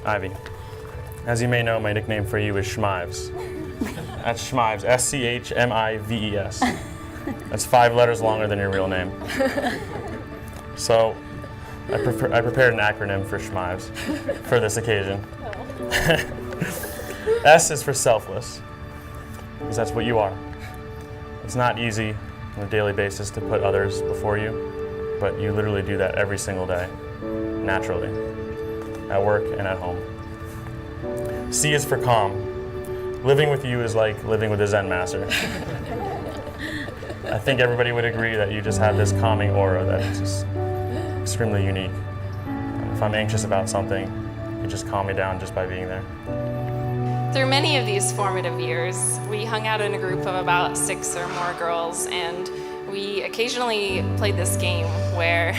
Ivy. As you may know, my nickname for you is Schmives. That's Schmives, S-C-H-M-I-V-E-S. That's 5 letters longer than your real name. So I prepared an acronym for Schmives for this occasion. S is for selfless, because that's what you are. It's not easy on a daily basis to put others before you, but you literally do that every single day, naturally, at work and at home. C is for calm. Living with you is like living with a Zen master. I think everybody would agree that you just have this calming aura that is just extremely unique. And if I'm anxious about something, you just calm me down just by being there. Through many of these formative years, we hung out in a group of about 6 or more girls, and we occasionally played this game where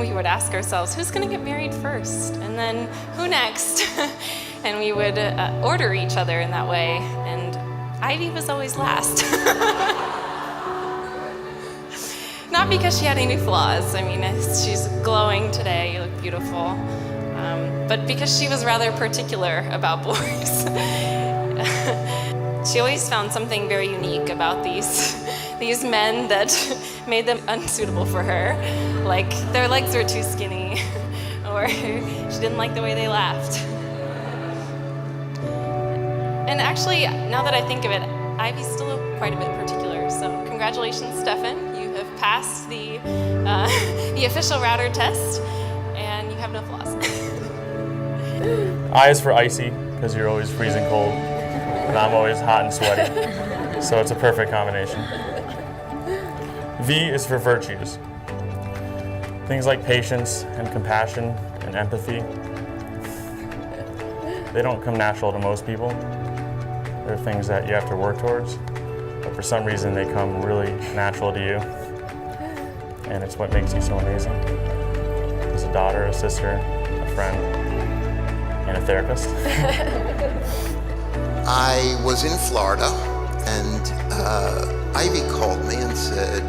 we would ask ourselves, who's going to get married first? And then, who next? And we would order each other in that way, and Ivy was always last. Not because she had any flaws. I mean, she's glowing today, you look beautiful. But because she was rather particular about boys. She always found something very unique about these men that made them unsuitable for her. Like their legs were too skinny, or she didn't like the way they laughed. And actually, now that I think of it, Ivy's still quite a bit particular. So congratulations, Stephan. You have passed the official router test, and you have no flaws. I is for icy, because you're always freezing cold, and I'm always hot and sweaty. So it's a perfect combination. V is for virtues. Things like patience and compassion and empathy. They don't come natural to most people. They're things that you have to work towards, but for some reason they come really natural to you. And it's what makes you so amazing. As a daughter, a sister, a friend, and a therapist. I was in Florida, and Ivy called me and said,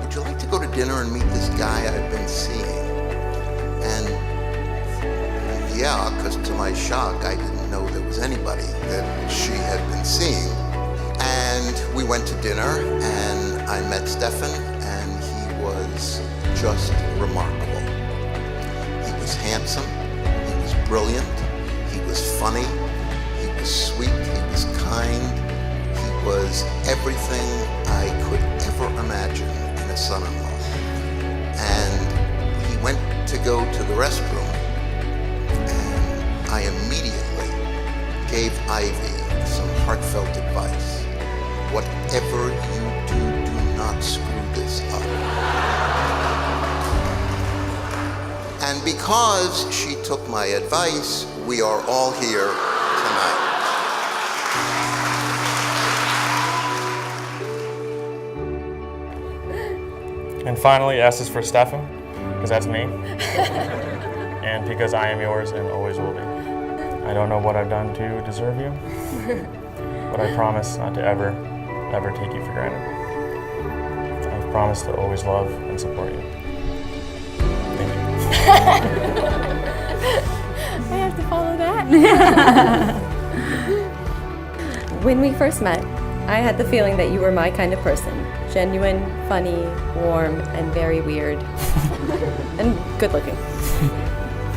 would you like to go to dinner and meet this guy I've been seeing? And yeah, because to my shock, I didn't know there was anybody that she had been seeing. And we went to dinner, and I met Stephan, and he was just remarkable. He was handsome, he was brilliant, he was funny, he was sweet, he was kind, he was everything I could ever imagine in a son-in-law. And he went to go to the restroom, and I immediately gave Ivy some heartfelt advice. Whatever you do, do not screw this up. And because she took my advice, we are all here tonight. And finally, S is for Stephan, because that's me. And because I am yours and always will be. I don't know what I've done to deserve you, but I promise not to ever take you for granted. I've promised to always love and support you. Thank you. I have to follow that. When we first met, I had the feeling that you were my kind of person. Genuine, funny, warm, and very weird. And good looking.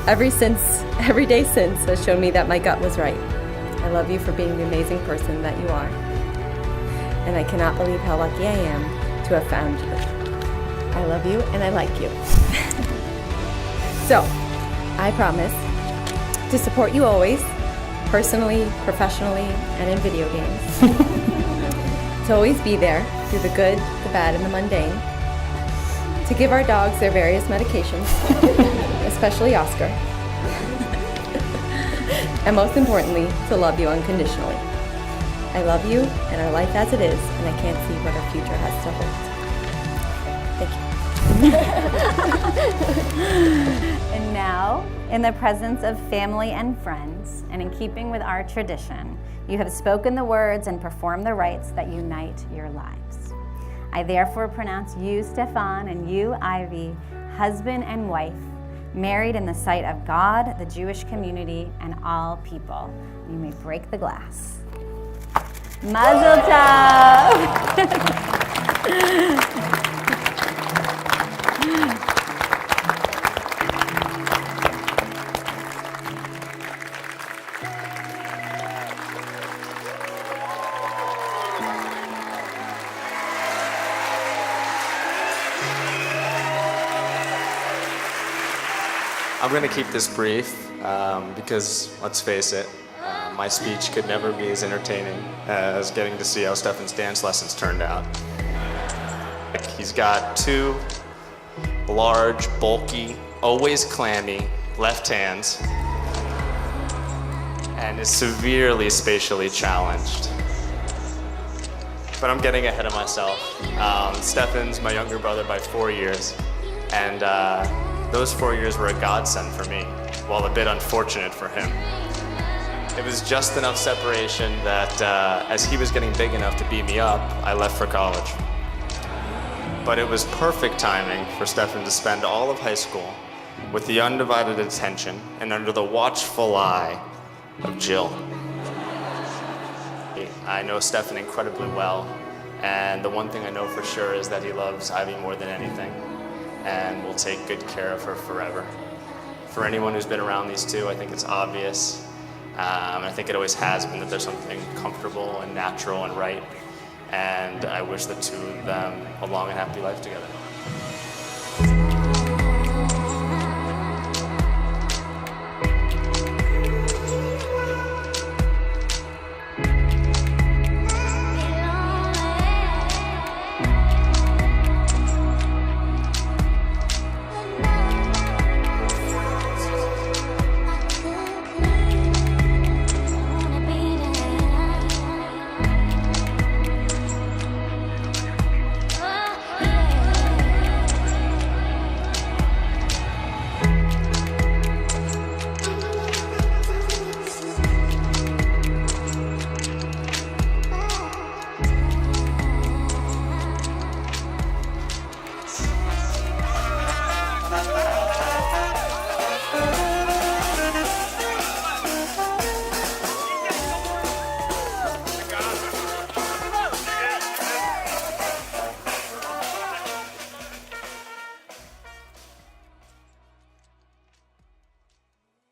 Every day since has shown me that my gut was right. I love you for being the amazing person that you are. And I cannot believe how lucky I am to have found you. I love you and I like you. So, I promise to support you always, personally, professionally, and in video games. To always be there through the good, the bad, and the mundane. To give our dogs their various medications, especially Oscar. And most importantly, to love you unconditionally. I love you and our life as it is, and I can't see what our future has to hold. Thank you. And now, in the presence of family and friends, and in keeping with our tradition, you have spoken the words and performed the rites that unite your lives. I therefore pronounce you, Stephan, and you, Ivy, husband and wife, married in the sight of God, the Jewish community, and all people. You may break the glass. Mazel tov! I'm going to keep this brief because, let's face it, my speech could never be as entertaining as getting to see how Stephan's dance lessons turned out. He's got two large, bulky, always clammy left hands and is severely spatially challenged. But I'm getting ahead of myself. Stephan's my younger brother by 4 years, and those 4 years were a godsend for me, while a bit unfortunate for him. It was just enough separation that as he was getting big enough to beat me up, I left for college. But it was perfect timing for Stephan to spend all of high school with the undivided attention and under the watchful eye of Jill. I know Stephan incredibly well, and the one thing I know for sure is that he loves Ivy more than anything, and will take good care of her forever. For anyone who's been around these two, I think it's obvious, I think it always has been, that there's something comfortable and natural and right, and I wish the two of them a long and happy life together.